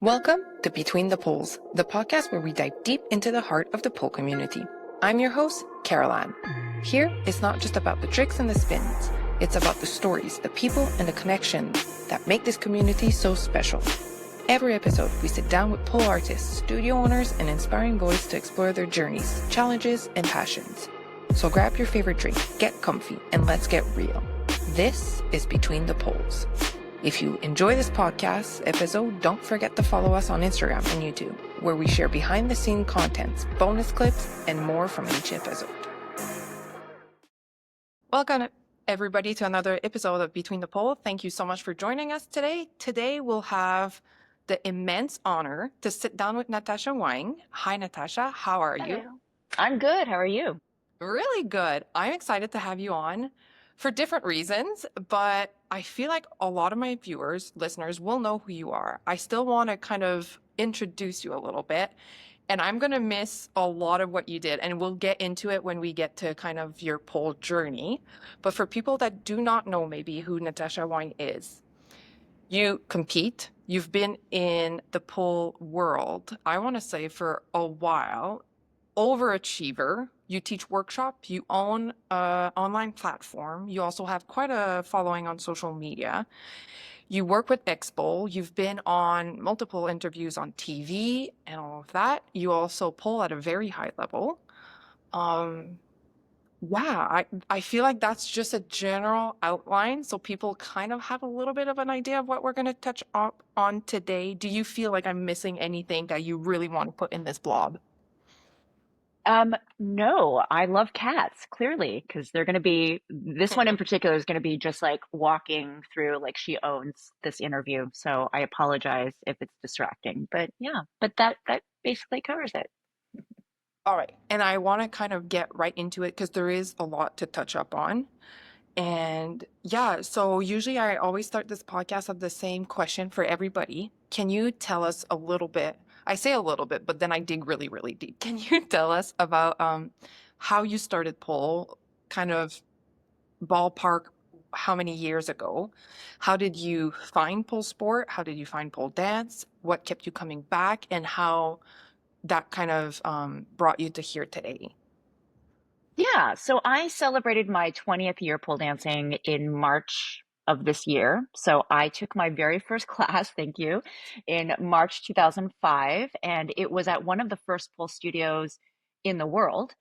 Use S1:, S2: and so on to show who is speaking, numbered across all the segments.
S1: Welcome to Between the Poles, the podcast where we dive deep into the heart of the pole community. I'm your host, Caroline. Here, it's not just about the tricks and the spins. It's about the stories, the people, and the connections that make this community so special. Every episode, we sit down with pole artists, studio owners, and inspiring voices to explore their journeys, challenges, and passions. So grab your favorite drink, get comfy, and let's get real. This is Between the Poles. If you enjoy this podcast episode, don't forget to follow us on Instagram and YouTube, where we share behind-the-scenes contents, bonus clips, and more from each episode. Welcome, everybody, to another episode of Between the Poles. Thank you so much for joining us today. Today, we'll have the immense honor to sit down with Natasha Wang. Hi, Natasha. How are you?
S2: Hello. I'm good. How are you?
S1: Really good. I'm excited to have you on for different reasons, but I feel like a lot of my viewers, listeners will know who you are. I still want to kind of introduce you a little bit, and I'm going to miss a lot of what you did, and we'll get into it when we get to kind of your pole journey. But for people that do not know maybe who Natasha Wang is, you compete. You've been in the pole world, I want to say, for a while. Overachiever. You teach workshop. You own an online platform. You also have quite a following on social media. You work with Expo. You've been on multiple interviews on TV and all of that. You also pole at a very high level. Um, I feel like that's just a general outline, so people kind of have a little bit of an idea of what we're going to touch on today. Do you feel like I'm missing anything that you really want to put in this blog?
S2: No, I love cats, clearly, because they're going to be, this one in particular is going to be just like walking through, like she owns this interview. So I apologize if it's distracting, but yeah, but that basically covers it.
S1: All right. And I want to kind of get right into it because there is a lot to touch up on. And yeah, so usually I always start this podcast with the same question for everybody. Can you tell us a little bit? I say a little bit, but then I dig really, really deep. Can you tell us about how you started pole, kind of ballpark how many years ago? How did you find pole sport? How did you find pole dance? What kept you coming back? And how that kind of brought you to here today?
S2: Yeah, so I celebrated my 20th year pole dancing in March of this year. So I took my very first class, thank you, in March 2005, and it was at one of the first pole studios in the world.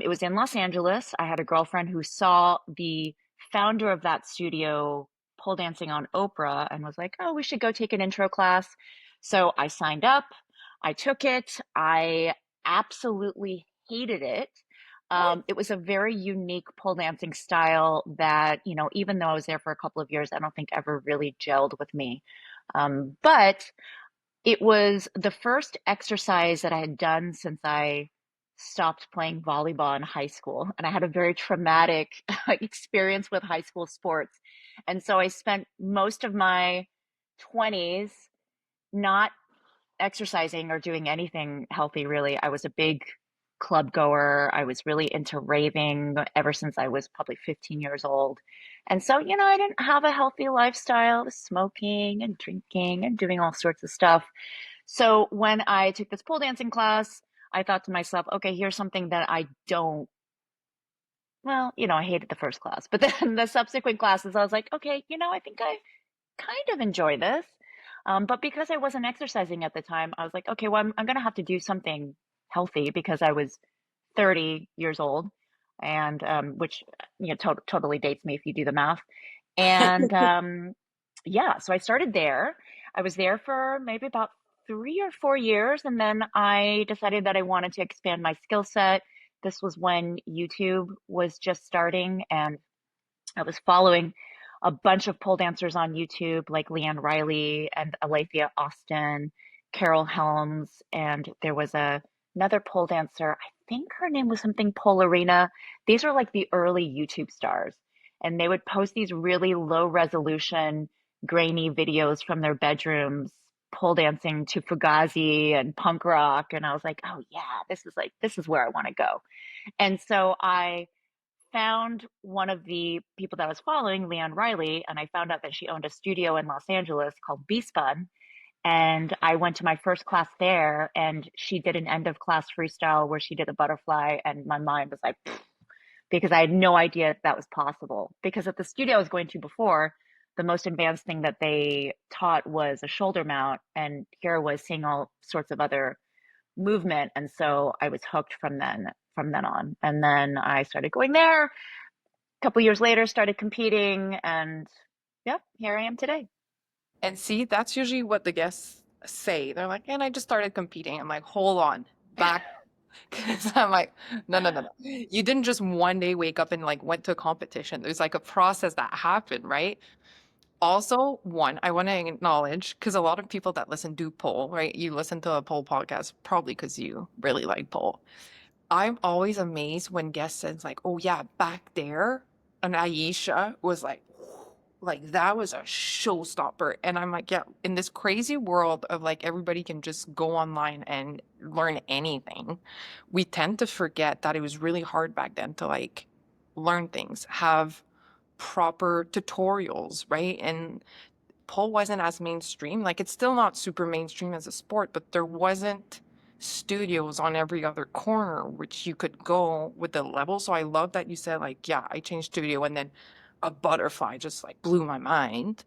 S2: It was in Los Angeles. I had a girlfriend who saw the founder of that studio pole dancing on Oprah and was like, "Oh, we should go take an intro class." So I signed up, I took it, I absolutely hated it.
S1: What?
S2: It was a very unique pole dancing style that, even though I was there for a couple of years, I don't think ever really gelled with me. But it was the first exercise that I had done since I stopped playing volleyball in high school. And I had a very traumatic experience with high school sports. And so I spent most of my 20s not exercising or doing anything healthy, really. I was a big club goer. I was really into raving ever since I was probably 15 years old. And so, I didn't have a healthy lifestyle, smoking and drinking and doing all sorts of stuff. So when I took this pole dancing class, I thought to myself, okay, here's something that I don't, well, I hated the first class, but then the subsequent classes, I was like, okay, I think I kind of enjoy this. But because I wasn't exercising at the time, I was like, okay, well, I'm going to have to do something healthy because I was 30 years old, and which totally dates me if you do the math. And yeah, so I started there. I was there for maybe about 3 or 4 years, and then I decided that I wanted to expand my skill set. This was when YouTube was just starting, and I was following a bunch of pole dancers on YouTube, like Leanne Riley and Alethea Austin, Carol Helms, and there was another pole dancer. I think her name was something Polarina. These are like the early YouTube stars, and they would post these really low resolution, grainy videos from their bedrooms, pole dancing to Fugazi and punk rock. And I was like, oh yeah, this is where I want to go. And so I found one of the people that I was following, Leanne Riley, and I found out that she owned a studio in Los Angeles called B Spun. And I went to my first class there, and she did an end of class freestyle where she did a butterfly, and my mind was like, because I had no idea that was possible. Because at the studio I was going to before, the most advanced thing that they taught was a shoulder mount, and here I was seeing all sorts of other movement, and so I was hooked from then on. And then I started going there. A couple years later, started competing, and yep, here I am today.
S1: And see, that's usually what the guests say. They're like, and I just started competing. I'm like, hold on, back. Because I'm like, no, no, no, no. You didn't just one day wake up and like went to a competition. There's like a process that happened, right? Also, one, I want to acknowledge because a lot of people that listen do pole, right? You listen to a pole podcast probably because you really like pole. I'm always amazed when guests says like, "Oh yeah, back there," and Aisha was like that was a showstopper. And I'm like, yeah, in this crazy world of like everybody can just go online and learn anything, we tend to forget that it was really hard back then to like learn things, have proper tutorials, right? And pole wasn't as mainstream. Like it's still not super mainstream as a sport, but there wasn't studios on every other corner which you could go with the level. So I love that you said like, yeah, I changed studio and then a butterfly just like blew my mind.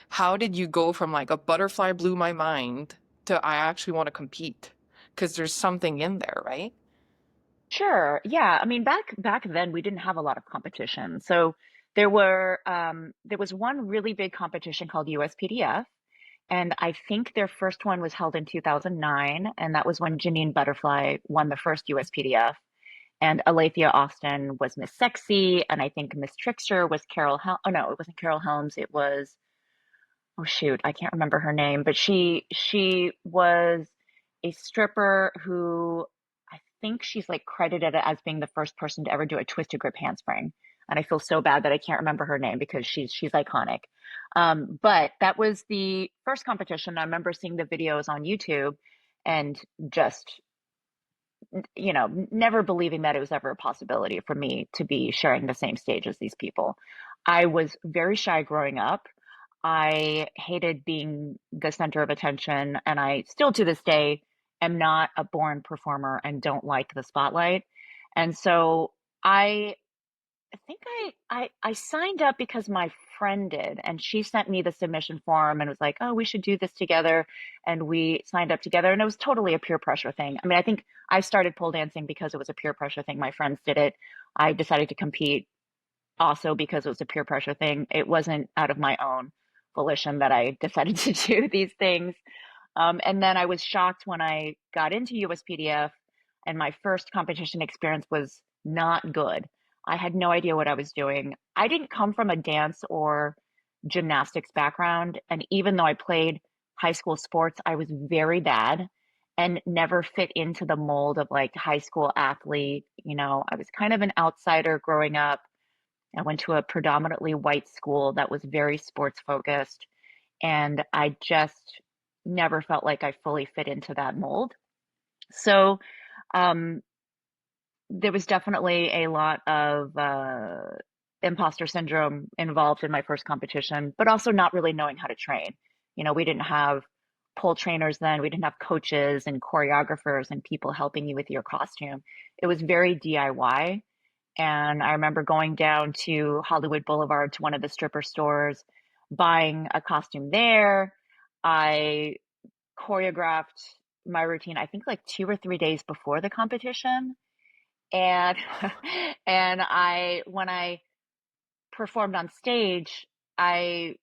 S1: How did you go from like a butterfly blew my mind to I actually want to compete? Because there's something in there, right?
S2: Sure. Yeah. I mean, back then we didn't have a lot of competition. So there was one really big competition called USPDF, and I think their first one was held in 2009, and that was when Janine Butterfly won the first USPDF, and Alethea Austin was Miss Sexy, and I think Miss Trickster was Oh no, it wasn't Carol Helms. It was, oh shoot, I can't remember her name, but she was a stripper who, I think she's like credited as being the first person to ever do a twisted grip handspring. And I feel so bad that I can't remember her name because she's iconic. But that was the first competition. I remember seeing the videos on YouTube and just, never believing that it was ever a possibility for me to be sharing the same stage as these people. I was very shy growing up. I hated being the center of attention, and I still to this day am not a born performer and don't like the spotlight. And so I I think I signed up because my friend did, and she sent me the submission form and was like, "Oh, we should do this together." And we signed up together, and it was totally a peer pressure thing. I mean, I think I started pole dancing because it was a peer pressure thing. My friends did it. I decided to compete also because it was a peer pressure thing. It wasn't out of my own volition that I decided to do these things. And then I was shocked when I got into USPDF and my first competition experience was not good. I had no idea what I was doing. I didn't come from a dance or gymnastics background. And even though I played high school sports, I was very bad and never fit into the mold of like high school athlete. I was kind of an outsider growing up. I went to a predominantly white school that was very sports focused, and I just never felt like I fully fit into that mold. So um, there was definitely a lot of imposter syndrome involved in my first competition, but also not really knowing how to train. We didn't have pole trainers then, we didn't have coaches and choreographers and people helping you with your costume. It was very DIY. And I remember going down to Hollywood Boulevard to one of the stripper stores, buying a costume there. I choreographed my routine, I think like 2 or 3 days before the competition. And and when I performed on stage, I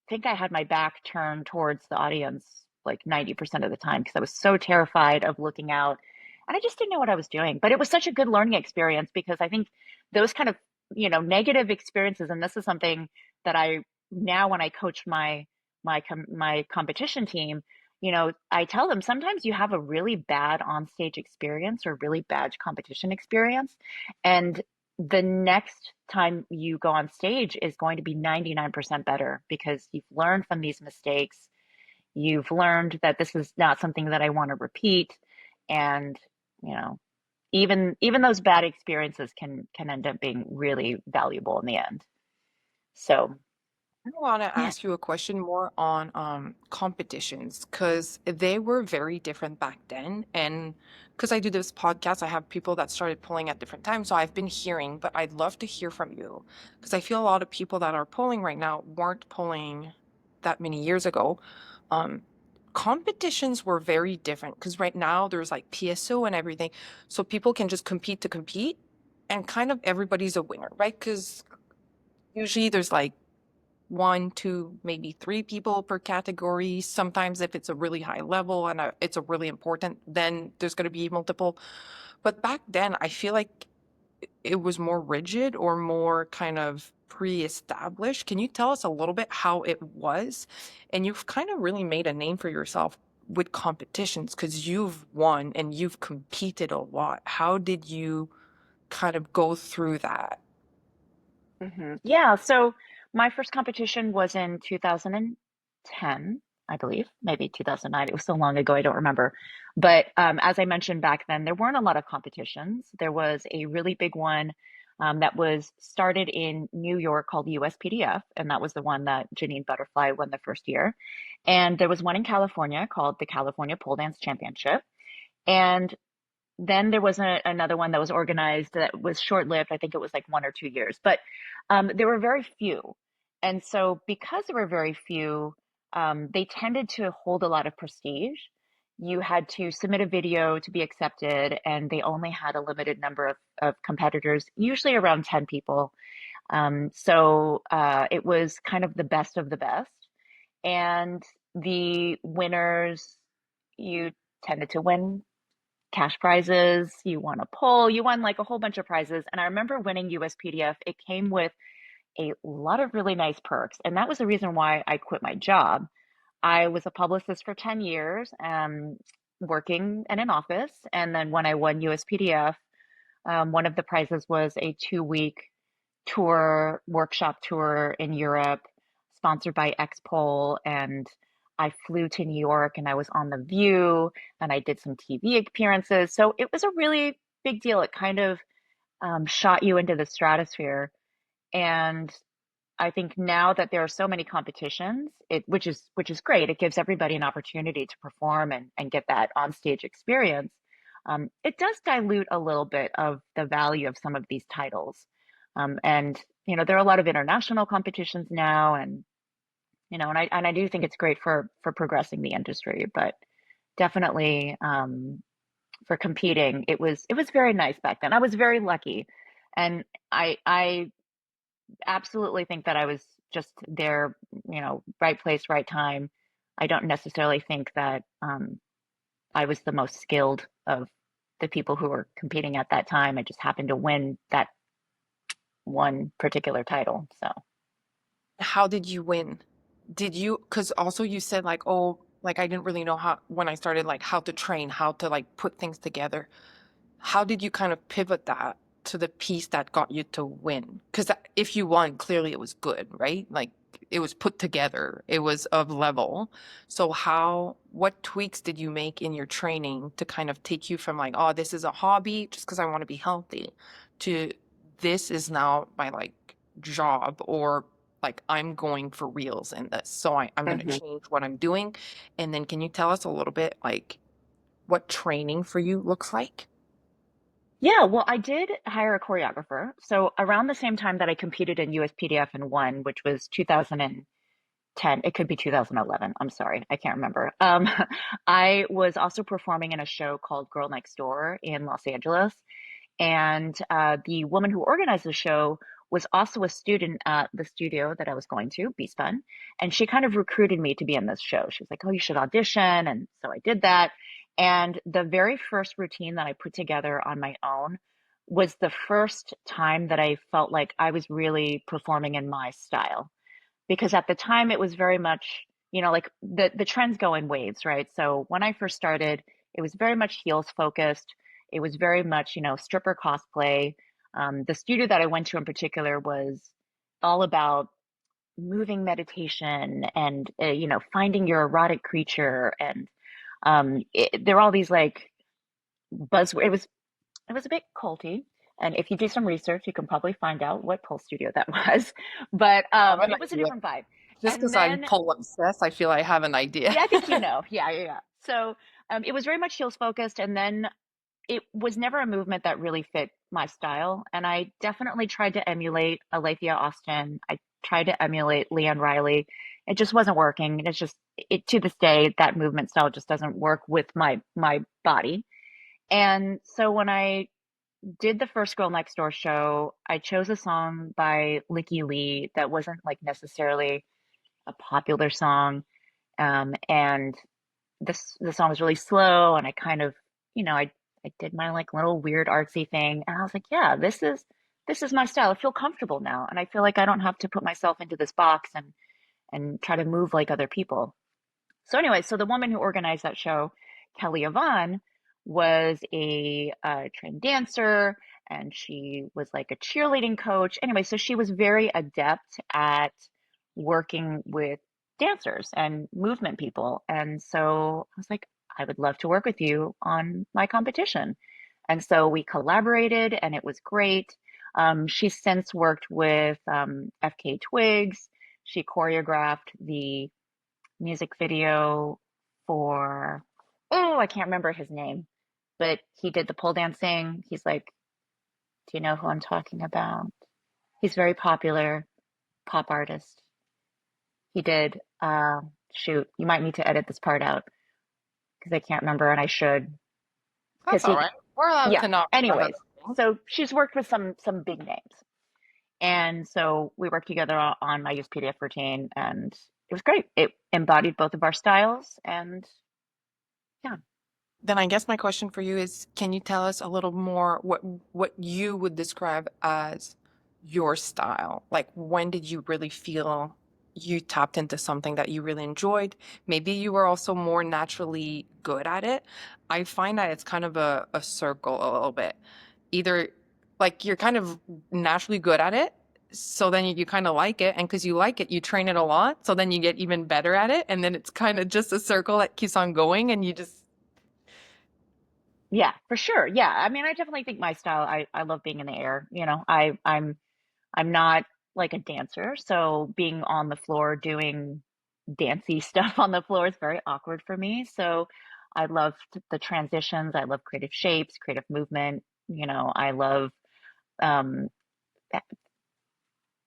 S2: think I had my back turned towards the audience like 90% of the time because I was so terrified of looking out and I just didn't know what I was doing. But it was such a good learning experience because I think those kind of, negative experiences, and this is something that I now when I coach my competition team, I tell them sometimes you have a really bad onstage experience or really bad competition experience, and the next time you go on stage is going to be 99% better because you've learned from these mistakes. You've learned that this is not something that I want to repeat. And, you know, even those bad experiences can end up being really valuable in the end. So,
S1: I want to
S2: Yeah.
S1: ask you a question more on competitions because they were very different back then. And because I do this podcast, I have people that started pulling at different times. So I've been hearing, but I'd love to hear from you because I feel a lot of people that are pulling right now weren't pulling that many years ago. Um, Competitions were very different because right now there's like PSO and everything. So people can just compete to compete and kind of everybody's a winner, right? Because usually there's like one, two, maybe three people per category. Sometimes if it's a really high level and it's a really important, then there's going to be multiple. But back then, I feel like it was more rigid or more kind of pre-established. Can you tell us a little bit how it was? And you've kind of really made a name for yourself with competitions because you've won and you've competed a lot. How did you kind of go through that?
S2: Yeah, so my first competition was in 2010, I believe, maybe 2009. It was so long ago, I don't remember. But as I mentioned back then, there weren't a lot of competitions. There was a really big one that was started in New York called USPDF, and that was the one that Janine Butterfly won the first year. And there was one in California called the California Pole Dance Championship. And then there was another one that was organized that was short-lived. I think it was like 1 or 2 years, but there were very few. And so because there were very few, they tended to hold a lot of prestige. You had to submit a video to be accepted, and they only had a limited number of competitors, usually around 10 people. So it was kind of the best of the best. And the winners, you tended to win cash prizes, you won a poll, you won like a whole bunch of prizes. And I remember winning USPDF. It came with a lot of really nice perks. And that was the reason why I quit my job. I was a publicist for 10 years, working in an office. And then when I won USPDF, one of the prizes was a 2 week tour, workshop tour in Europe, sponsored by Xpol. And I flew to New York and I was on The View and I did some TV appearances. So it was a really big deal. It kind of shot you into the stratosphere. And I think now that there are so many competitions, which is great. It gives everybody an opportunity to perform and get that onstage experience. It does dilute a little bit of the value of some of these titles. And there are a lot of international competitions now, and and I do think it's great for progressing the industry, but definitely for competing, it was very nice back then. I was very lucky, and I absolutely think that I was just there, right place, right time. I don't necessarily think that I was the most skilled of the people who were competing at that time. I just happened to win that one particular title. So,
S1: How did you win? Did you, because also you said like, oh, like I didn't really know how, when I started, like how to train, how to like put things together. How did you kind of pivot that to the piece that got you to win? Because if you won, clearly it was good, right? Like it was put together, it was of level. So what tweaks did you make in your training to kind of take you from like, oh, this is a hobby just because I want to be healthy to this is now my like job or like I'm going for reals in this. So I'm going to
S2: hmm
S1: change what I'm doing. And then can you tell us a little bit like what training for you looks like?
S2: yeah, well, I did hire a choreographer. So around the same time that I competed in USPDF and won, which was 2010, it could be 2011. I'm sorry, I can't remember. I was also performing in a show called Girl Next Door in Los Angeles. And the woman who organized the show was also a student at the studio that I was going to, Be Spun. And she kind of recruited me to be in this show. She was like, oh, you should audition. And so I did that. And the very first routine that I put together on my own was the first time that I felt like I was really performing in my style, because at the time it was very much, like the trends go in waves, right? So when I first started, it was very much heels focused. It was very much, stripper cosplay. The studio that I went to in particular was all about moving meditation and finding your erotic creature, and there are all these like buzzwords. It was a bit culty, And if you do some research, you can probably find out what pole studio that was. But
S1: I have an
S2: it was a
S1: idea.
S2: different vibe.
S1: Just
S2: And
S1: because I'm
S2: then,
S1: pole obsessed, I feel I have an idea.
S2: yeah, I think you know. Yeah, yeah, yeah. So it was very much heels focused. And then it was never a movement that really fit my style. And I definitely tried to emulate Alethea Austin. I tried to emulate Leanne Riley. It just wasn't working. It's just it to this day that movement style just doesn't work with my body. And so when I did the first Girl Next Door show, I chose a song by Licky Lee that wasn't like necessarily a popular song. And the song was really slow, and I kind of, I did my like little weird artsy thing, and I was like, yeah, this is my style. I feel comfortable now, and I feel like I don't have to put myself into this box and try to move like other people. So anyway, so the woman who organized that show, Kelly Yvonne, was a trained dancer, and she was like a cheerleading coach. Anyway, so she was very adept at working with dancers and movement people. And so I was like, I would love to work with you on my competition. And so we collaborated, and it was great. She's since worked with FK Twigs. She choreographed the music video for, oh, I can't remember his name, but he did the pole dancing. He's like, do you know who I'm talking about? He's very popular pop artist. He did, shoot, you might need to edit this part out because I can't remember and I should. Because
S1: That's all right. We're allowed
S2: yeah,
S1: to not remember
S2: anyways.
S1: the name.
S2: So she's worked with some big names. And so we worked together on my use PDF routine, and it was great. It embodied both of our styles, and yeah.
S1: Then I guess my question for you is, can you tell us a little more what you would describe as your style? Like when did you really feel you tapped into something that you really enjoyed? Maybe you were also more naturally good at it. I find that it's kind of a circle a little bit. Either like you're kind of naturally good at it, so then you kind of like it, and because you like it, you train it a lot, so then you get even better at it, and then it's kind of just a circle that keeps on going, and you just
S2: Yeah, for sure. Yeah. I mean, I definitely think my style, I love being in the air. I'm not like a dancer, so being on the floor doing dancey stuff on the floor is very awkward for me. So I love the transitions. I love creative shapes, creative movement. I love um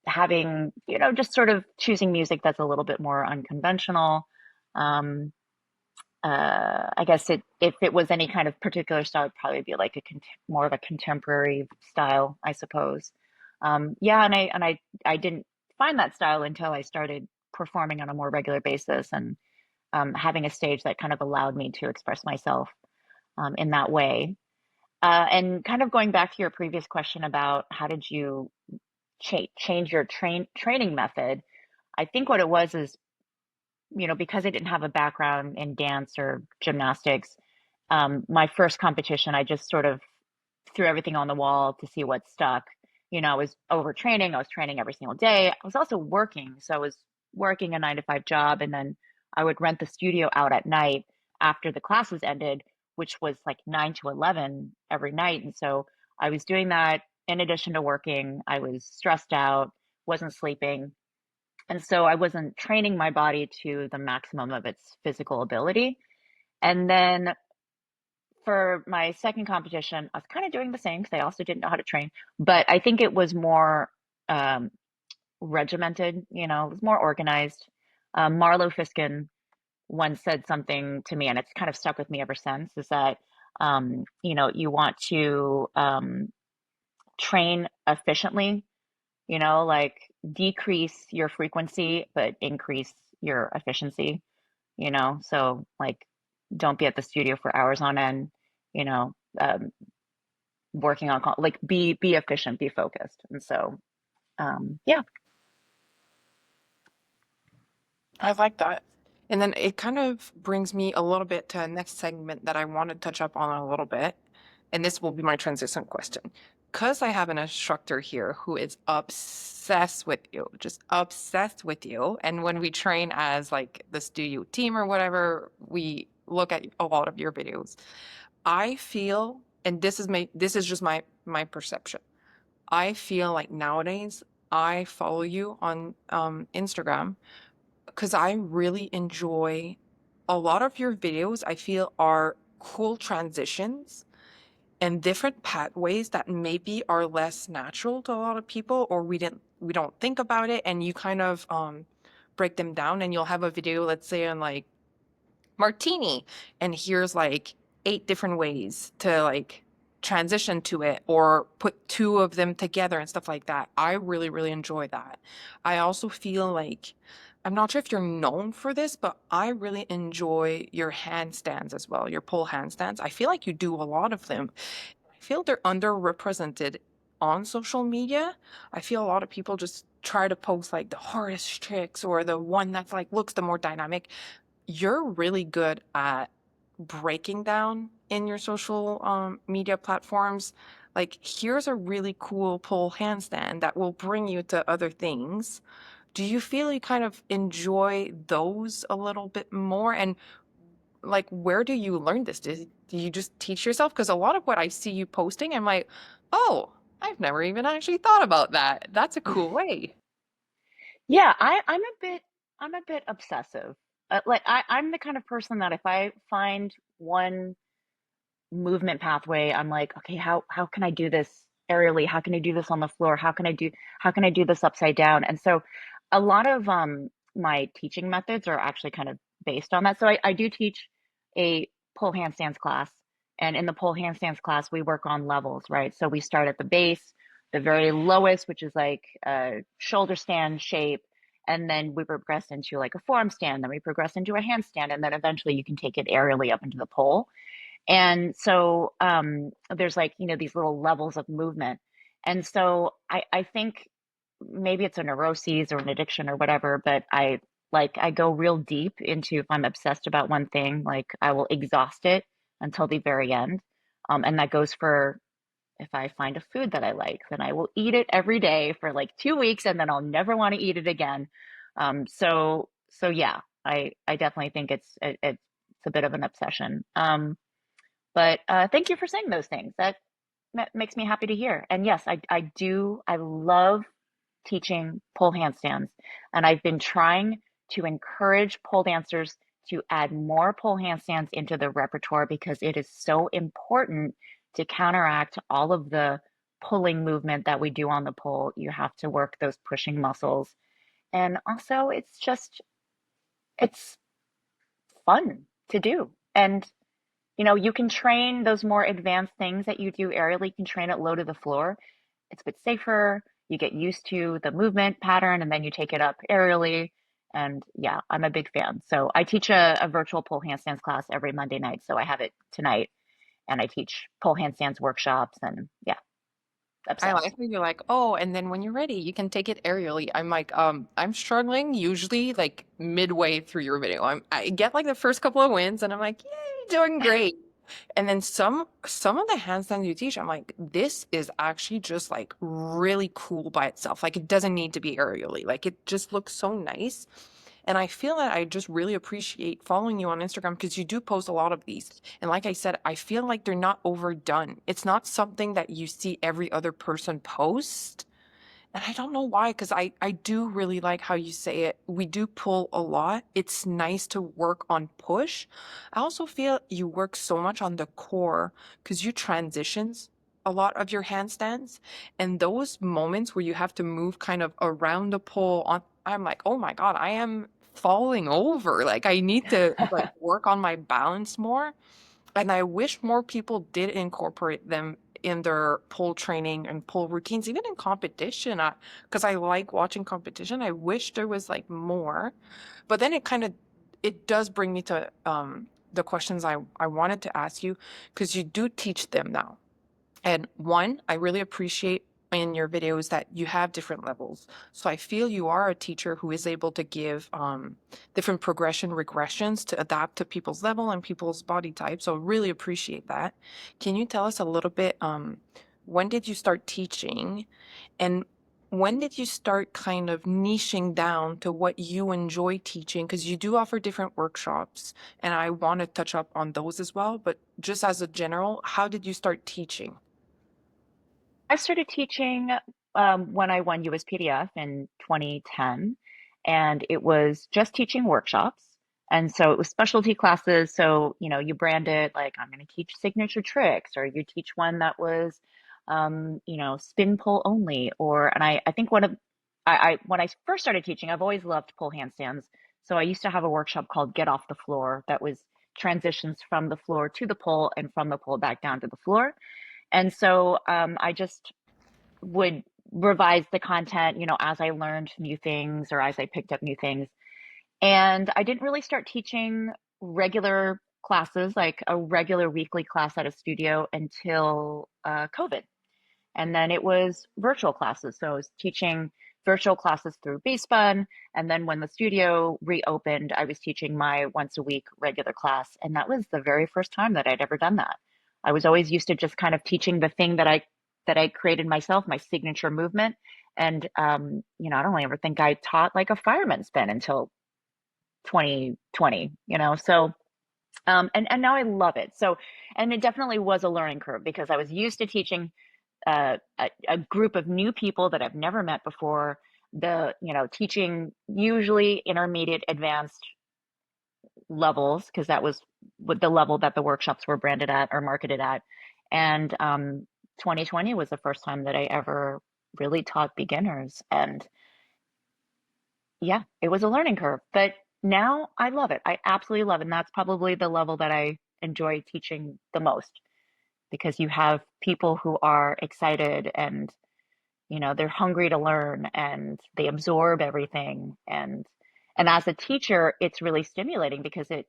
S2: having, just sort of choosing music that's a little bit more unconventional. Um I guess if it was any kind of particular style, it'd probably be like more of a contemporary style, I suppose. Yeah, and I didn't find that style until I started performing on a more regular basis and having a stage that kind of allowed me to express myself in that way. And kind of going back to your previous question about how did you change your training method, I think what it was is, because I didn't have a background in dance or gymnastics, my first competition, I just sort of threw everything on the wall to see what stuck. I was overtraining. I was training every single day. I was also working. So I was working a 9 to 5 job, and then I would rent the studio out at night after the classes ended, which was like 9 to 11 every night. And so I was doing that in addition to working. I was stressed out, wasn't sleeping. And so I wasn't training my body to the maximum of its physical ability. And then for my second competition, I was kind of doing the same because I also didn't know how to train, but I think it was more um, regimented, it was more organized. Marlo Fiskin once said something to me, and it's kind of stuck with me ever since, is that, you want to train efficiently, like decrease your frequency, but increase your efficiency, so like don't be at the studio for hours on end, you know, um, working on like be efficient, be focused. And so yeah.
S1: I like that. And then it kind of brings me a little bit to a next segment that I want to touch up on a little bit. And this will be my transition question. Because I have an instructor here who is obsessed with you, just obsessed with you. And when we train as like the studio team or whatever, we look at a lot of your videos. I feel and this is just my perception. I feel like nowadays I follow you on Instagram because I really enjoy a lot of your videos. I feel are cool transitions and different pathways that maybe are less natural to a lot of people, or we don't think about it, and you kind of break them down, and you'll have a video, let's say on like martini, and here's like 8 different ways to like transition to it or put two of them together and stuff like that. I really, really enjoy that. I also feel like I'm not sure if you're known for this, but I really enjoy your handstands as well, your pole handstands. I feel like you do a lot of them. I feel they're underrepresented on social media. I feel a lot of people just try to post like the hardest tricks or the one that's like looks the more dynamic. You're really good at breaking down in your social media platforms. Like, here's a really cool pole handstand that will bring you to other things. Do you feel you kind of enjoy those a little bit more? And like, where do you learn this? Do you just teach yourself? Because a lot of what I see you posting, I'm like, oh, I've never even actually thought about that. That's a cool way.
S2: Yeah, I'm a bit obsessive. I'm the kind of person that if I find one movement pathway, I'm like, okay, how can I do this aerially? How can I do this on the floor? How can I do this upside down? And so a lot of my teaching methods are actually kind of based on that. So I do teach a pole handstands class, and in the pole handstands class, we work on levels, right? So we start at the base, the very lowest, which is like a shoulder stand shape. And then we progress into like a forearm stand, then we progress into a handstand, and then eventually you can take it aerially up into the pole. And so there's like, you know, these little levels of movement. And so I think maybe it's a neuroses or an addiction or whatever, but I go real deep into if I'm obsessed about one thing, like I will exhaust it until the very end. And that goes for if I find a food that I like, then I will eat it every day for like 2 weeks and then I'll never want to eat it again. So yeah, I definitely think it's a bit of an obsession. But thank you for saying those things. That makes me happy to hear. And yes, I do. I love teaching pole handstands, and I've been trying to encourage pole dancers to add more pole handstands into the repertoire because it is so important to counteract all of the pulling movement that we do on the pole. You have to work those pushing muscles. And also, it's fun to do. And you know, you can train those more advanced things that you do aerially, you can train it low to the floor. It's a bit safer. You get used to the movement pattern and then you take it up aerially. And yeah, I'm a big fan. So I teach a virtual pole handstands class every Monday night. So I have it tonight and I teach pole handstands workshops and yeah,
S1: I like
S2: obsessed.
S1: how you're like, oh, and then when you're ready, you can take it aerially. I'm like, I'm struggling usually like midway through your video. I get like the first couple of wins and I'm like, yay, doing great. And then some of the handstands you teach, I'm like, this is actually just like really cool by itself. Like it doesn't need to be aerially. Like it just looks so nice. And I feel that I just really appreciate following you on Instagram because you do post a lot of these. And like I said, I feel like they're not overdone. It's not something that you see every other person post. And I don't know why, because I do really like how you say it. We do pull a lot. It's nice to work on push. I also feel you work so much on the core because you transitions a lot of your handstands. And those moments where you have to move kind of around the pole on, I'm like, oh my God, I am falling over. Like I need to like work on my balance more. And I wish more people did incorporate them in their pole training and pole routines, even in competition. Because I like watching competition. I wish there was like more. But then it does bring me to the questions I wanted to ask you, because you do teach them now. And one, I really appreciate in your videos that you have different levels. So I feel you are a teacher who is able to give different progression regressions to adapt to people's level and people's body type. So really appreciate that. Can you tell us a little bit, when did you start teaching? And when did you start kind of niching down to what you enjoy teaching? Because you do offer different workshops, and I want to touch up on those as well. But just as a general, how did you start teaching?
S2: I started teaching when I won USPDF in 2010, and it was just teaching workshops. And so it was specialty classes. So, you brand it like I'm going to teach signature tricks, or you teach one that was, spin pull only. And I think when I first started teaching, I've always loved pull handstands. So I used to have a workshop called Get Off the Floor that was transitions from the floor to the pole and from the pole back down to the floor. And so I just would revise the content, as I learned new things or as I picked up new things. And I didn't really start teaching regular classes, like a regular weekly class at a studio until COVID. And then it was virtual classes. So I was teaching virtual classes through BSpun. And then when the studio reopened, I was teaching my once a week regular class. And that was the very first time that I'd ever done that. I was always used to just kind of teaching the thing that I created myself, my signature movement. And I don't ever think I taught like a fireman spin until 2020, So and now I love it. So and it definitely was a learning curve because I was used to teaching a group of new people that I've never met before, teaching usually intermediate advanced levels, because that was what the level that the workshops were branded at or marketed at. And 2020 was the first time that I ever really taught beginners. And yeah, it was a learning curve, but now I love it. I absolutely love it. And that's probably the level that I enjoy teaching the most because you have people who are excited and they're hungry to learn and they absorb everything. And as a teacher, it's really stimulating because it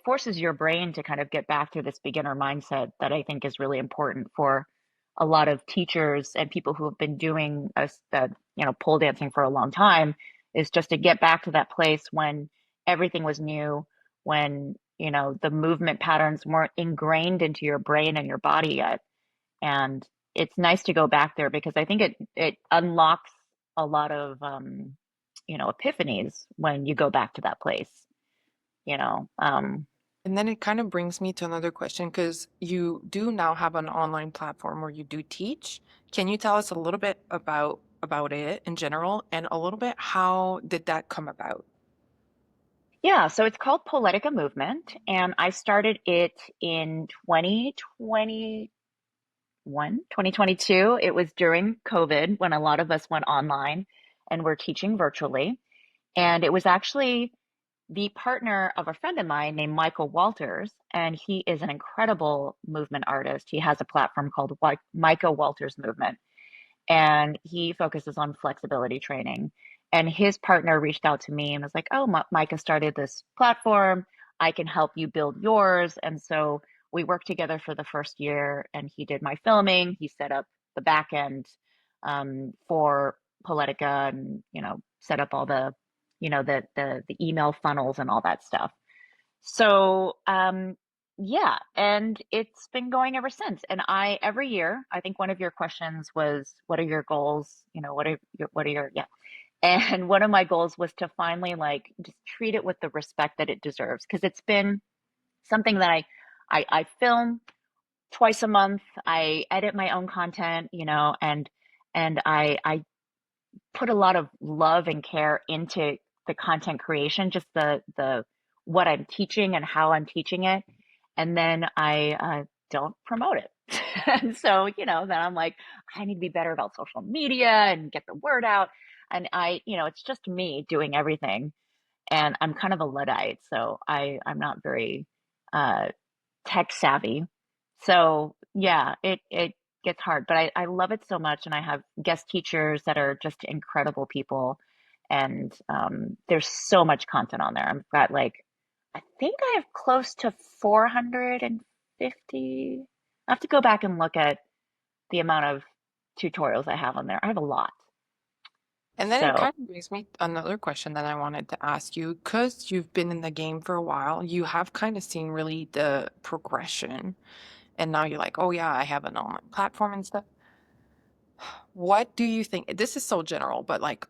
S2: forces your brain to kind of get back to this beginner mindset that I think is really important for a lot of teachers and people who have been doing pole dancing for a long time, is just to get back to that place when everything was new, when the movement patterns weren't ingrained into your brain and your body yet. And it's nice to go back there because I think it unlocks a lot of epiphanies when you go back to that place, you know.
S1: And then it kind of brings me to another question because you do now have an online platform where you do teach. Can you tell us a little bit about it in general and a little bit how did that come about?
S2: Yeah, so it's called Poletica Movement, and I started it in 2022. It was during COVID when a lot of us went online and were teaching virtually. And it was actually the partner of a friend of mine named Michael Walters, and he is an incredible movement artist. He has a platform called Micah Walters Movement, and he focuses on flexibility training. And his partner reached out to me and was like, "Oh, Micah started this platform. I can help you build yours." And so we worked together for the first year, and he did my filming. He set up the back end for Politica, and set up all the the email funnels and all that stuff. So, yeah, and it's been going ever since. And every year, I think one of your questions was, what are your goals? Yeah. And one of my goals was to finally like just treat it with the respect that it deserves. Because it's been something that I film twice a month. I edit my own content, and I put a lot of love and care into the content creation, just the what I'm teaching and how I'm teaching it, and then I don't promote it. And so, then I'm like, I need to be better about social media and get the word out. And it's just me doing everything, and I'm kind of a Luddite, so I'm not very uh, tech savvy. So yeah, it gets hard, but I love it so much, and I have guest teachers that are just incredible people, and there's so much content on there. I've got like, I think I have close to 450. I have to go back and look at the amount of tutorials I have on there. I have a lot.
S1: And then it
S2: So
S1: kind of brings me another question that I wanted to ask you because you've been in the game for a while, you have kind of seen really the progression. And now you're like, oh, yeah, I have an online platform and stuff. What do you think? This is so general, but like,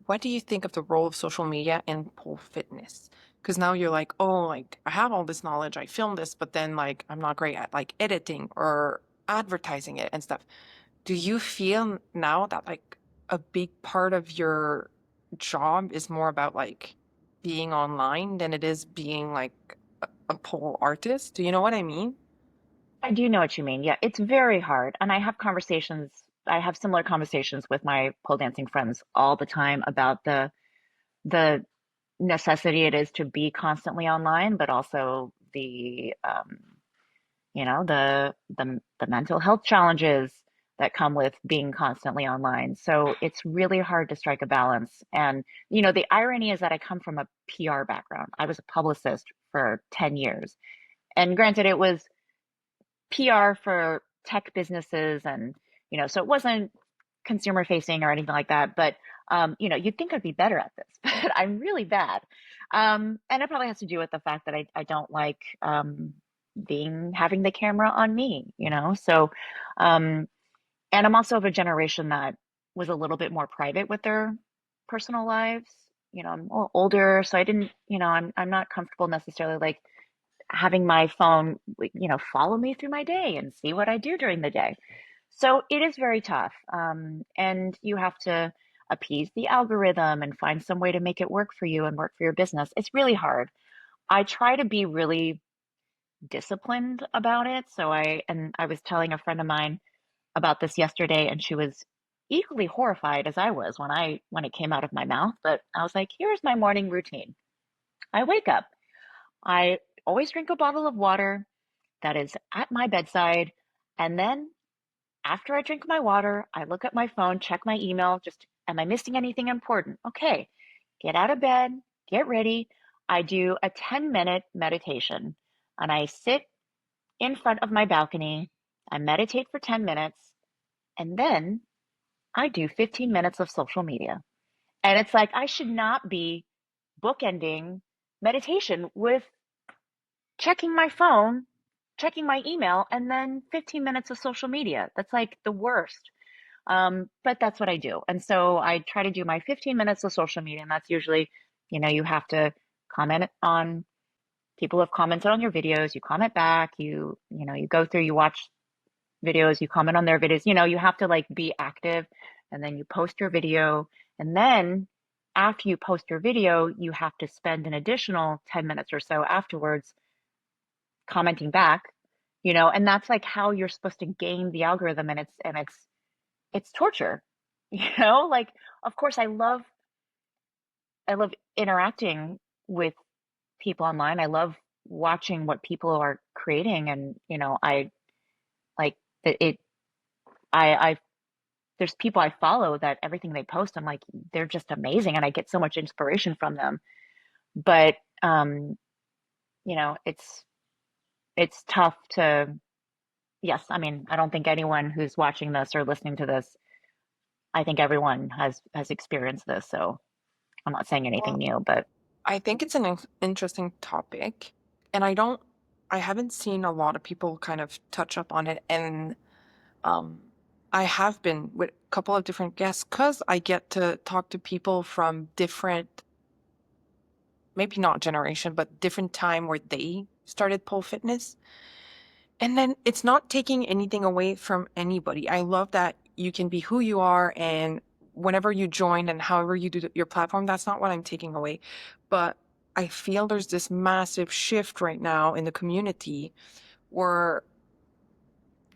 S1: what do you think of the role of social media in pole fitness? Because now you're like, oh, like I have all this knowledge, I film this, but then like I'm not great at like editing or advertising it and stuff. Do you feel now that like a big part of your job is more about like being online than it is being like a pole artist? Do you know what I mean?
S2: I do know what you mean. Yeah, it's very hard. And I have similar conversations with my pole dancing friends all the time about the necessity it is to be constantly online, but also the mental health challenges that come with being constantly online. So it's really hard to strike a balance. And the irony is that I come from a PR background. I was a publicist for 10 years. And granted, it was PR for tech businesses and so it wasn't consumer facing or anything like that, but you'd think I'd be better at this, but I'm really bad. And it probably has to do with the fact that I don't like being having the camera on me. So and I'm also of a generation that was a little bit more private with their personal lives. I'm a little older, so I didn't, I'm not comfortable necessarily like having my phone, follow me through my day and see what I do during the day. So it is very tough. And you have to appease the algorithm and find some way to make it work for you and work for your business. It's really hard. I try to be really disciplined about it. And I was telling a friend of mine about this yesterday, and she was equally horrified as I was when it came out of my mouth. But I was like, here's my morning routine. I wake up. I always drink a bottle of water that is at my bedside. And then after I drink my water, I look at my phone, check my email, just, am I missing anything important? Okay, get out of bed, get ready. I do a 10-minute meditation and I sit in front of my balcony. I meditate for 10 minutes and then I do 15 minutes of social media. And it's like I should not be bookending meditation with checking my phone, checking my email, and then 15 minutes of social media. That's like the worst. But that's what I do. And so I try to do my 15 minutes of social media, and that's usually, you have to comment on people who have commented on your videos, you comment back, you go through, you watch videos, you comment on their videos, you have to like be active and then you post your video. And then after you post your video, you have to spend an additional 10 minutes or so afterwards commenting back, and that's like how you're supposed to game the algorithm. And it's torture, like, of course, I love interacting with people online. I love watching what people are creating. And, I like that I there's people I follow that everything they post, I'm like, they're just amazing. And I get so much inspiration from them. But, um, it's tough to, yes, I mean, I don't think anyone who's watching this or listening to this, I think everyone has experienced this. So I'm not saying anything
S1: Well,
S2: new, but
S1: I think it's an interesting topic, and I haven't seen a lot of people kind of touch up on it. And um, I have been with a couple of different guests because I get to talk to people from different, maybe not generation, but different time where they started pole fitness. And then it's not taking anything away from anybody. I love that you can be who you are and whenever you join and however you do your platform, that's not what I'm taking away. But I feel there's this massive shift right now in the community where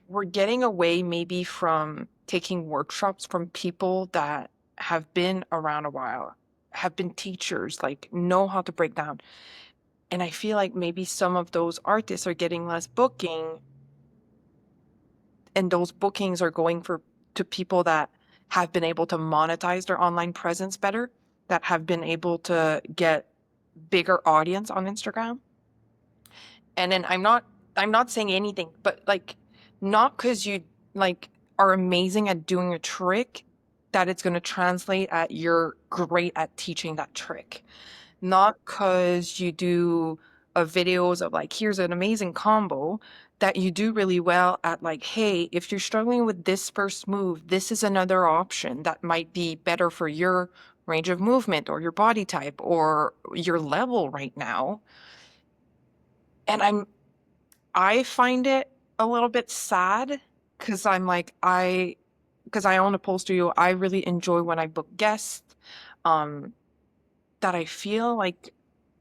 S1: we're getting away maybe from taking workshops from people that have been around a while, have been teachers, like know how to break down. And I feel like maybe some of those artists are getting less booking, and those bookings are going for to people that have been able to monetize their online presence better, that have been able to get bigger audience on Instagram. And then I'm not saying anything, but like not because you like are amazing at doing a trick that it's going to translate at you're great at teaching that trick. Not because you do of videos of like, here's an amazing combo that you do really well at, like, hey, if you're struggling with this first move, this is another option that might be better for your range of movement or your body type or your level right now. And I find it a little bit sad because I'm like, because I own a pole studio, I really enjoy when I book guests, um, that I feel like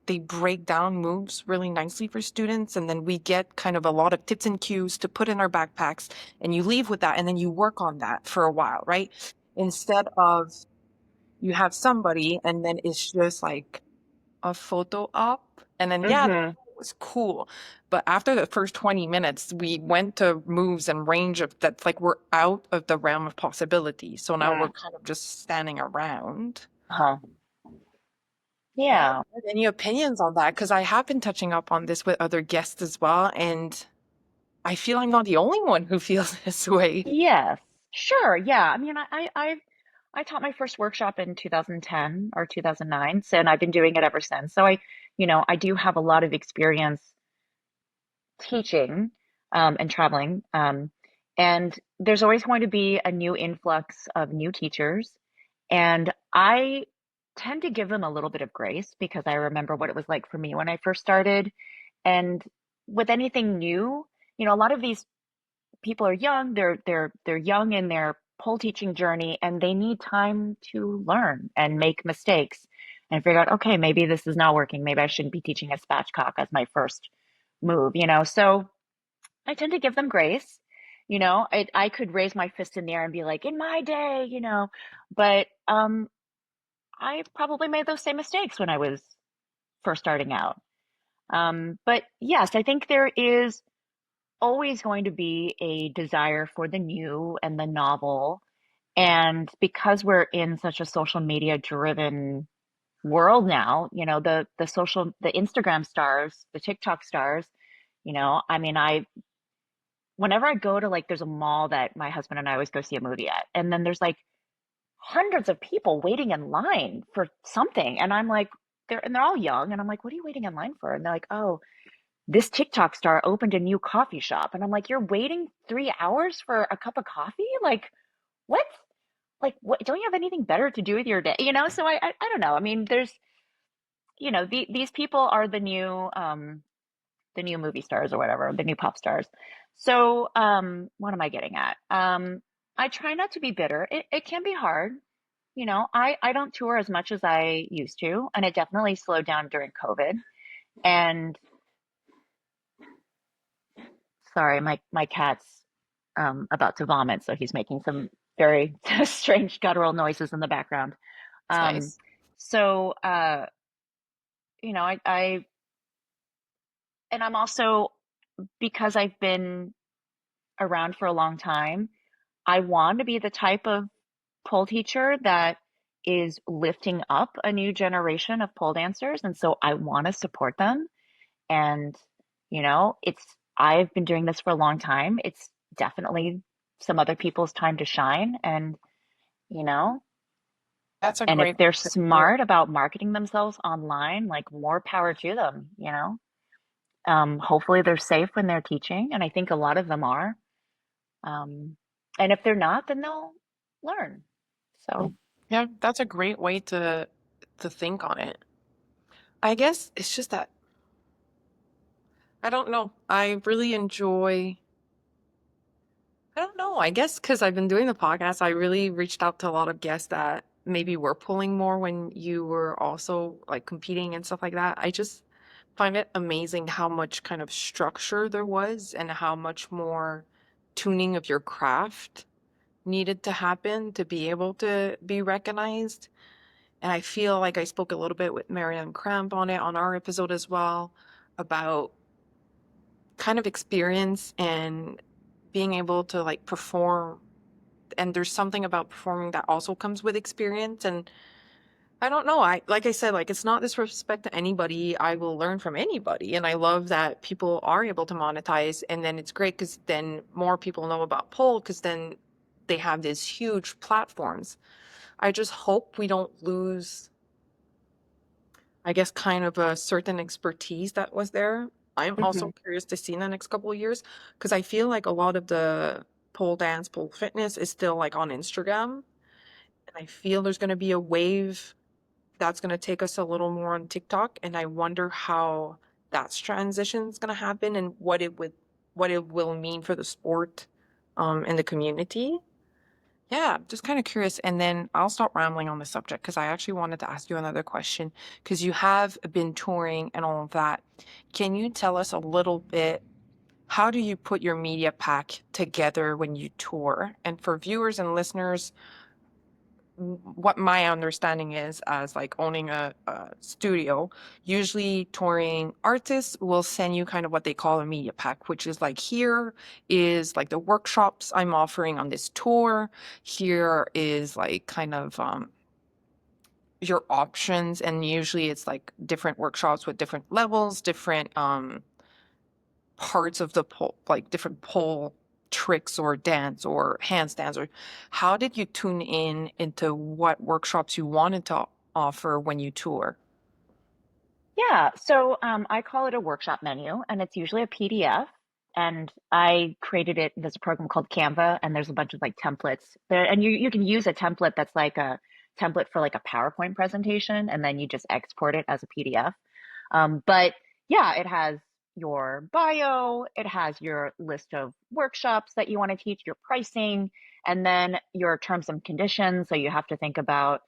S1: they break down moves really nicely for students. And then we get kind of a lot of tips and cues to put in our backpacks, and you leave with that and then you work on that for a while, right? Instead of you have somebody and then it's just like a photo op, and then yeah, the
S2: Mm-hmm.
S1: photo was cool, but after the first 20 minutes we went to moves and range of that's like we're out of the realm of possibility, so now we're kind of just standing around.
S2: Uh-huh.
S1: I don't
S2: Yeah.
S1: know, any opinions on that, because I have been touching up on this with other guests as well, and I feel I'm not the only one who feels this way.
S2: Yes. Sure. Yeah. I mean, I taught my first workshop in 2010 or 2009, so, and I've been doing it ever since. So I do have a lot of experience teaching and traveling. And there's always going to be a new influx of new teachers. And I tend to give them a little bit of grace because I remember what it was like for me when I first started. And with anything new, a lot of these people are young. They're young in their pole teaching journey, and they need time to learn and make mistakes and figure out, okay, maybe this is not working. Maybe I shouldn't be teaching a spatchcock as my first move. So I tend to give them grace. I could raise my fist in the air and be like, in my day, but I probably made those same mistakes when I was first starting out. But yes, I think there is always going to be a desire for the new and the novel. And because we're in such a social media driven world now, the Instagram stars, the TikTok stars, I mean, whenever I go to, like, there's a mall that my husband and I always go see a movie at, and then there's like hundreds of people waiting in line for something. And I'm like, they're all young. And I'm like, what are you waiting in line for? And they're like, oh, this TikTok star opened a new coffee shop. And I'm like, you're waiting 3 hours for a cup of coffee? Like, what? Like, what? Don't you have anything better to do with your day? So I don't know. I mean, these people are the new movie stars or whatever, the new pop stars. So, what am I getting at? I try not to be bitter. It can be hard. I don't tour as much as I used to, and it definitely slowed down during COVID. And sorry, my cat's about to vomit, so he's making some very strange guttural noises in the background.
S1: It's
S2: Um,
S1: nice.
S2: so I and I'm also, because I've been around for a long time, I want to be the type of pole teacher that is lifting up a new generation of pole dancers. And so I want to support them. And, I've been doing this for a long time. It's definitely some other people's time to shine. You know,
S1: That's a
S2: and if
S1: great
S2: they're
S1: way to put it.
S2: smart about marketing themselves online, like, more power to them. Hopefully they're safe when they're teaching. And I think a lot of them are. Um, and if they're not, then they'll learn. So,
S1: Yeah, that's a great way to think on it. I guess it's just that I don't know. I really enjoy, I don't know. I guess because I've been doing the podcast, I really reached out to a lot of guests that maybe were pulling more when you were also like competing and stuff like that. I just find it amazing how much kind of structure there was and how much more tuning of your craft needed to happen to be able to be recognized. And I feel like I spoke a little bit with Marianne Cramp on it on our episode as well about kind of experience and being able to like perform. And there's something about performing that also comes with experience. And I don't know. Like I said, like it's not disrespect to anybody. I will learn from anybody. And I love that people are able to monetize. And then it's great because then more people know about pole because then they have these huge platforms. I just hope we don't lose I guess, kind of a certain expertise that was there. I'm
S2: Hmm.
S1: also curious to see in the next couple of years because I feel like a lot of the pole dance, pole fitness is still like on Instagram. And I feel there's going to be a wave that's going to take us a little more on TikTok. And I wonder how that's transition is going to happen and what it will mean for the sport, and the community. Yeah, just kind of curious. And then I'll stop rambling on the subject because I actually wanted to ask you another question because you have been touring and all of that. Can you tell us a little bit, how do you put your media pack together when you tour? And for viewers and listeners, what my understanding is as like owning a studio, usually touring artists will send you kind of what they call a media pack, which is like, here is like the workshops I'm offering on this tour. Here is like kind of your options, and usually it's like different workshops with different levels, different parts of the pole, like different pole tricks or dance or handstands, or how did you tune in into what workshops you wanted to offer when you tour?
S2: Yeah, so I call it a workshop menu, and it's usually a PDF. And I created it. There's a program called Canva, and there's a bunch of like templates there, and you can use a template that's like a template for like a PowerPoint presentation, and then you just export it as a PDF. But yeah, it has your bio, it has your list of workshops that you want to teach, your pricing, and then your terms and conditions. So you have to think about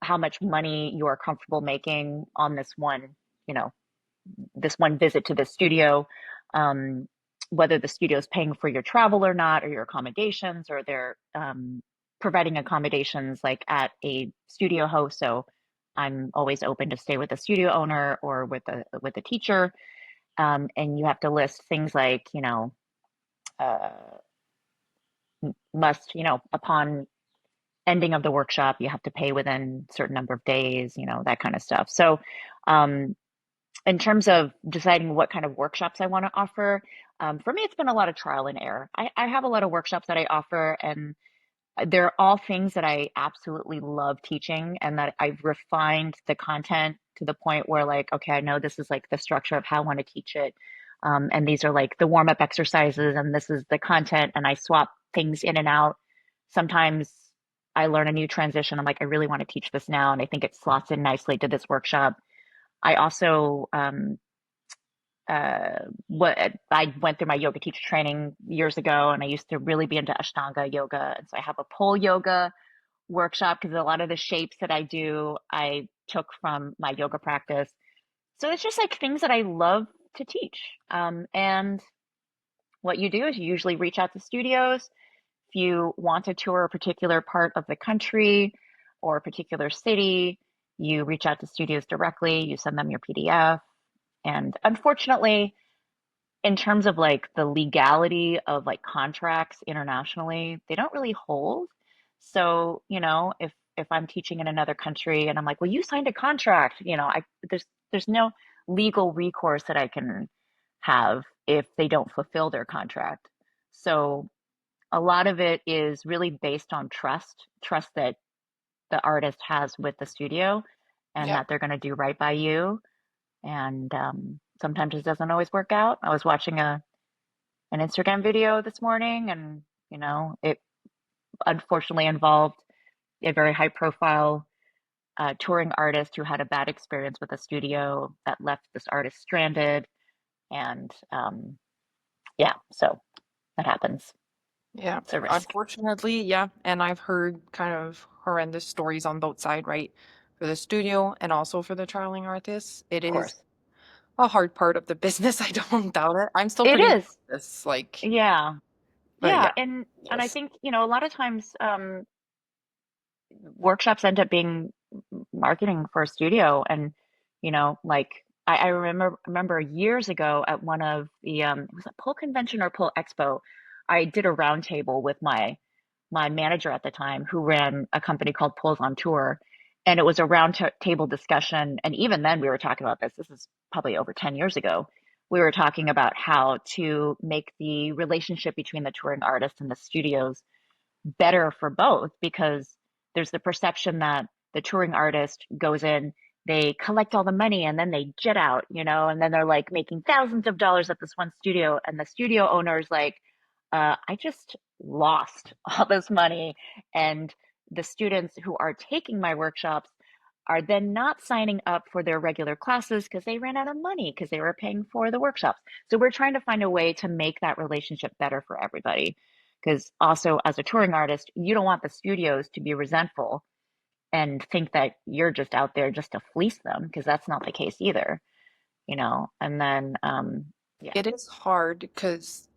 S2: how much money you are comfortable making on this one, you know, this one visit to the studio, um, whether the studio is paying for your travel or not, or your accommodations, or they're providing accommodations like at a studio host. So I'm always open to stay with a studio owner or with a teacher, and you have to list things like, uh, must, upon ending of the workshop, you have to pay within a certain number of days, that kind of stuff. So, um, in terms of deciding what kind of workshops I want to offer, for me, it's been a lot of trial and error. I have a lot of workshops that I offer, and they're all things that I absolutely love teaching, and that I've refined the content to the point where, like, okay, I know this is like the structure of how I want to teach it. And these are like the warm up exercises, and this is the content, and I swap things in and out. Sometimes I learn a new transition. I'm like, I really want to teach this now, and I think it slots in nicely to this workshop. I also what I went through my yoga teacher training years ago, and I used to really be into Ashtanga yoga, and so I have a pole yoga workshop because a lot of the shapes that I do I took from my yoga practice. So it's just like things that I love to teach. And what you do is you usually reach out to studios. If you want to tour a particular part of the country or a particular city, you reach out to studios directly, you send them your PDF. And unfortunately, in terms of like the legality of like contracts internationally, they don't really hold. So, if I'm teaching in another country and I'm like, well, you signed a contract, there's no legal recourse that I can have if they don't fulfill their contract. So a lot of it is really based on trust that the artist has with the studio and
S1: Yep.
S2: that they're going to do right by you. And sometimes it doesn't always work out. I was watching an Instagram video this morning, and it unfortunately involved a very high profile touring artist who had a bad experience with a studio that left this artist stranded. And yeah, so that happens.
S1: Yeah.
S2: It's a risk.
S1: Unfortunately, yeah. And I've heard kind of horrendous stories on both sides, right? For the studio and also for the traveling artists. It
S2: Of
S1: is
S2: course.
S1: a hard part of the business. I don't doubt it. I'm still
S2: It
S1: pretty new
S2: is.
S1: at this, like,
S2: Yeah.
S1: but
S2: Yeah.
S1: yeah.
S2: And I
S1: Yes.
S2: think, a lot of times workshops end up being marketing for a studio. And like I remember years ago at one of the it was a pull convention or pull expo, I did a roundtable with my manager at the time, who ran a company called Pulls on Tour. And it was a table discussion, and even then we were talking about this is probably over 10 years ago. We were talking about how to make the relationship between the touring artists and the studios better for both, because there's the perception that the touring artist goes in, they collect all the money and then they jet out, and then they're like making thousands of dollars at this one studio. And the studio owner's like, I just lost all this money. And the students who are taking my workshops are then not signing up for their regular classes because they ran out of money because they were paying for the workshops. So we're trying to find a way to make that relationship better for everybody. Because also, as a touring artist, you don't want the studios to be resentful and think that you're just out there just to fleece them, because that's not the case either. And then, yeah.
S1: It is hard because,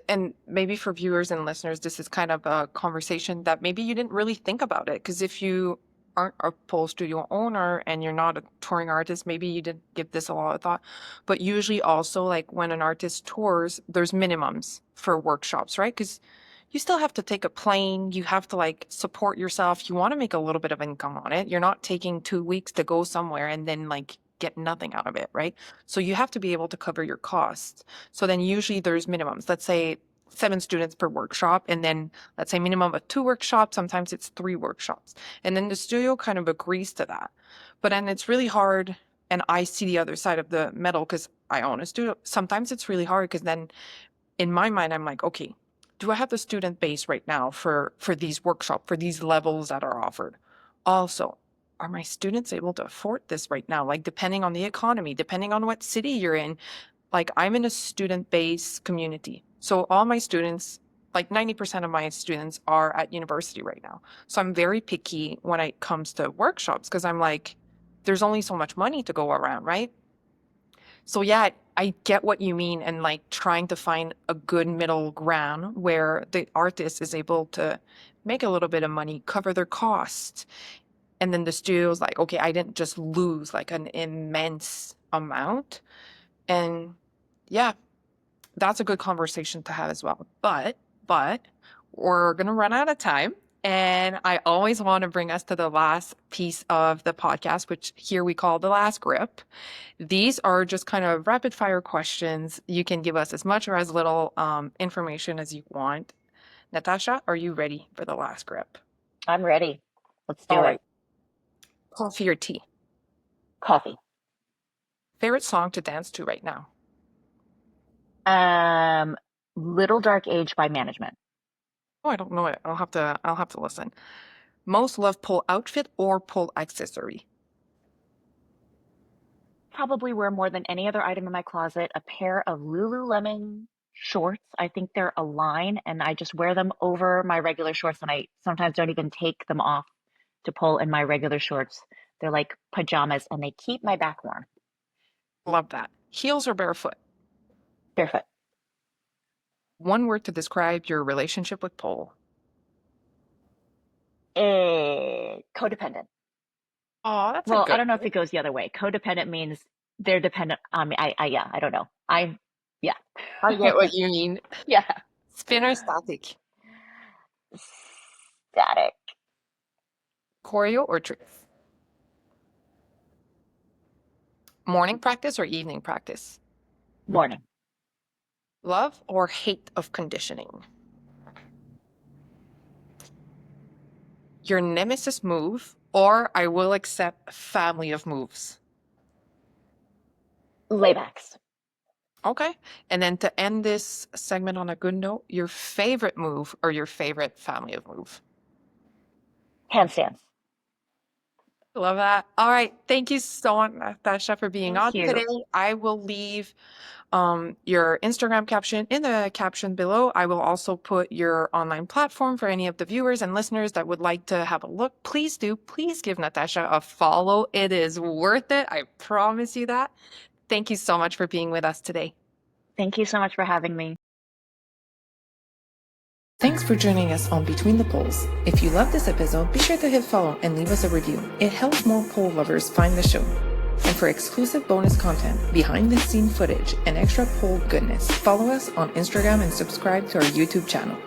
S1: and maybe for viewers and listeners, this is kind of a conversation that maybe you didn't really think about it. Because if you aren't a pole studio owner and you're not a touring artist, maybe you didn't give this a lot of thought. But usually, also, like when an artist tours, there's minimums for workshops, right? Because you still have to take a plane, you have to like support yourself. You want to make a little bit of income on it. You're not taking 2 weeks to go somewhere and then like get nothing out of it, right? So you have to be able to cover your costs. So then usually there's minimums. Let's say 7 students per workshop, and then let's say minimum of 2 workshops. Sometimes it's 3 workshops. And then the studio kind of agrees to that. But then it's really hard. And I see the other side of the medal because I own a studio. Sometimes it's really hard because then in my mind, I'm like, okay, do I have the student base right now for these workshops, for these levels that are offered? Also, are my students able to afford this right now? Like, depending on the economy, depending on what city you're in. Like, I'm in a student-based community. So all my students, like 90% of my students are at university right now. So I'm very picky when it comes to workshops because I'm like, there's only so much money to go around, right? So yeah, I get what you mean, and like trying to find a good middle ground where the artist is able to make a little bit of money, cover their costs. And then the studio's like, okay, I didn't just lose like an immense amount. And yeah, that's a good conversation to have as well. But we're gonna run out of time. And I always want to bring us to the last piece of the podcast, which here we call the last grip. These are just kind of rapid fire questions. You can give us as much or as little information as you want. Natasha, are you ready for the last grip?
S2: I'm ready. Let's
S1: All
S2: do it.
S1: right. Coffee or tea?
S2: Coffee.
S1: Favorite song to dance to right now?
S2: Little Dark Age by Management.
S1: Oh, I don't know it. I'll have to listen. Most loved pole outfit or pole accessory?
S2: Probably wear more than any other item in my closet a pair of Lululemon shorts. I think they're a line, and I just wear them over my regular shorts, and I sometimes don't even take them off to pull in my regular shorts. They're like pajamas, and they keep my back warm.
S1: Love that. Heels or barefoot?
S2: Barefoot.
S1: One word to describe your relationship with pole.
S2: Codependent.
S1: Oh, that's a
S2: Well, I
S1: good
S2: don't know if
S1: one.
S2: it goes the other way. Codependent means they're dependent on me. Yeah, I don't know. Yeah.
S1: I get what you mean.
S2: Yeah.
S1: Spin or static?
S2: Static.
S1: Choreo or tricks? Morning practice or evening practice?
S2: Morning.
S1: Love or hate of conditioning? Your nemesis move or I will accept family of moves?
S2: Laybacks.
S1: Okay. And then to end this segment on a good note, your favorite move or your favorite family of move?
S2: Handstands.
S1: Love that. All right. Thank you so much, Natasha, for being
S2: Thank
S1: on
S2: you.
S1: today. I will leave your Instagram caption in the caption below. I will also put your online platform for any of the viewers and listeners that would like to have a look. Please do. Please give Natasha a follow. It is worth it. I promise you that. Thank you so much for being with us today.
S2: Thank you so much for having me.
S1: Thanks for joining us on Between the Poles. If you love this episode, be sure to hit follow and leave us a review. It helps more pole lovers find the show. And for exclusive bonus content, behind-the-scene footage, and extra pole goodness, follow us on Instagram and subscribe to our YouTube channel.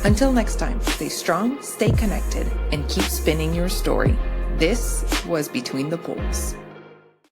S1: Until next time, stay strong, stay connected, and keep spinning your story. This was Between the Poles.